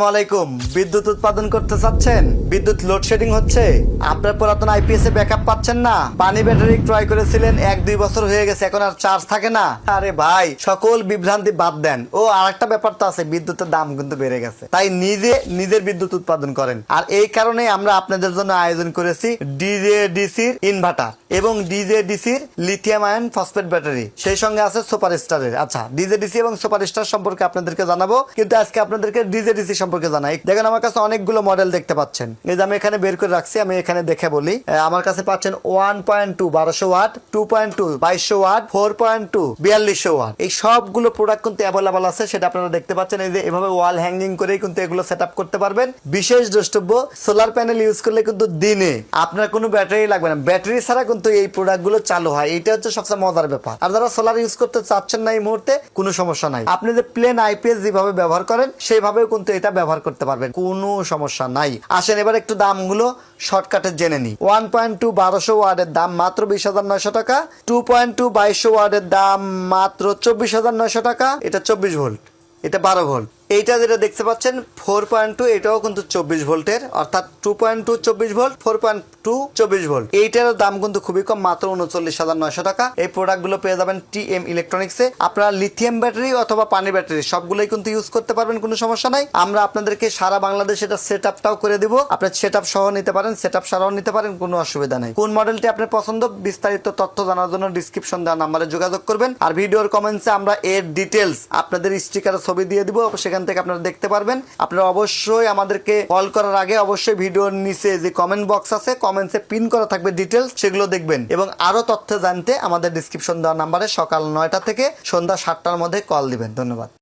আলাইকুম। বিদ্যুৎ উৎপাদন করতে চাচ্ছেন, বিদ্যুৎ লোডশেডিং হচ্ছে, আপনার পুরাতন আইপিএস এ ব্যাকআপ পাচ্ছেন না, পানি ব্যাটারি ক্রয় করেছিলেন 1-2 বছর হয়ে গেছে, এখন আর চার্জ থাকে না। আরে ভাই, সকল বিভ্রান্তি বাদ দেন। ও আরেকটা ব্যাপার তো আছে, বিদ্যুতের দাম কিন্তু বেড়ে গেছে, তাই নিজের বিদ্যুৎ উৎপাদন করেন। আর এই কারণে আমরা আপনাদের জন্য আয়োজন করেছি ডিজেডিসির ইনভার্টার এবং ডিজেডিসির লিথিয়াম আয়ন ফসফেট ব্যাটারি, সেই সঙ্গে আছে সুপারস্টারের। আচ্ছা, ডিজেডিসি এবং সুপারস্টার সম্পর্কে আপনাদেরকে জানাবো, কিন্তু আজকে আপনাদেরকে ডিজেডিসি সম্পর্কে জানাই। দেখেন, আমার কাছে অনেকগুলো মডেল দেখতে পাচ্ছেন, এই যে আমি এখানে বের করে রাখছি, আমি এখানে দেখে বলি। আমার কাছে পাচ্ছেন 1.2 1200 ওয়াট, 2.2 2200 ওয়াট, 4.2 4200 ওয়াট। এই সবগুলো প্রোডাক্ট কিন্তু অ্যাভেলেবল আছে, সেটা আপনারা দেখতে পাচ্ছেন। এই যে এভাবে ওয়াল হ্যাঙ্গিং করেই কিন্তু এগুলো সেট আপ করতে পারবেন। বিশেষ দ্রষ্টব্য, সোলার প্যানেল ইউজ করলে কিন্তু দিনে আপনার কোনো ব্যাটারি লাগবে না, ব্যাটারি ছাড়া কিন্তু এই প্রোডাক্টগুলো চালু হয়। এটা হচ্ছে সবচেয়ে মজার ব্যাপার। আর যারা সোলার ইউজ করতে চাচ্ছেন না এই মুহূর্তে, কোনো সমস্যা নাই, আপনি যে প্লেন আইপিএস যেভাবে ব্যবহার করেন সেইভাবেও কিন্তু এটা ব্যবহার করতে পারবেন, কোনো সমস্যা নাই। আসেন এবার একটু দামগুলো শর্টকাটে জেনে নি। 1.2 1200 ওয়াটের দাম মাত্র 20,900 টাকা, 2.2 2200 ওয়াটের দাম মাত্র 24,900 টাকা। এটা 24 ভোল্ট, এটা 12 ভোল্ট। এইটা যেটা দেখতে পাচ্ছেন 4.2, এটাও কিন্তু 24 ভোল্টের, অর্থাৎ 2.2 24 ভোল্ট, 4.2 24 ভোল্ট। এইটার দাম কিন্তু খুবই কম, মাত্র 39,900 টাকা। এই প্রোডাক্টগুলো পেয়ে যাবেন টিএম ইলেকট্রনিক্সে। আপনারা লিথিয়াম ব্যাটারি অথবা পানি ব্যাটারি সবগুলোই কিন্তু ইউজ করতে পারবেন, কোনো সমস্যা নাই। আমরা আপনাদেরকে সারা বাংলাদেশে এটা সেট আপটাও করে দিব, আপনার সেট আপ সহ নিতে পারেন, সেট আপ ছাড়াও নিতে পারেন, কোনো অসুবিধা নেই। কোন মডেলটি আপনার পছন্দ, বিস্তারিত তথ্য জানার জন্য ডিসক্রিপশন দেওয়া নাম্বারে যোগাযোগ করবেন। আর ভিডিওর কমেন্টসে আমরা এর ডিটেলস আপনাদের স্টিকারের ছবি দিয়ে দিব, সেখান থেকে আপনারা দেখতে পারবেন। আপনারা অবশ্যই আমাদেরকে কল করার আগে অবশ্যই ভিডিওর নিচে যে কমেন্ট বক্স আছে, কমেন্টসে পিন করা থাকবে ডিটেলস, সেগুলো দেখবেন। এবং আরো তথ্য জানতে আমাদের ডিসক্রিপশন দেওয়া নাম্বারে সকাল 9টা থেকে সন্ধ্যা 7টার মধ্যে কল দিবেন। ধন্যবাদ।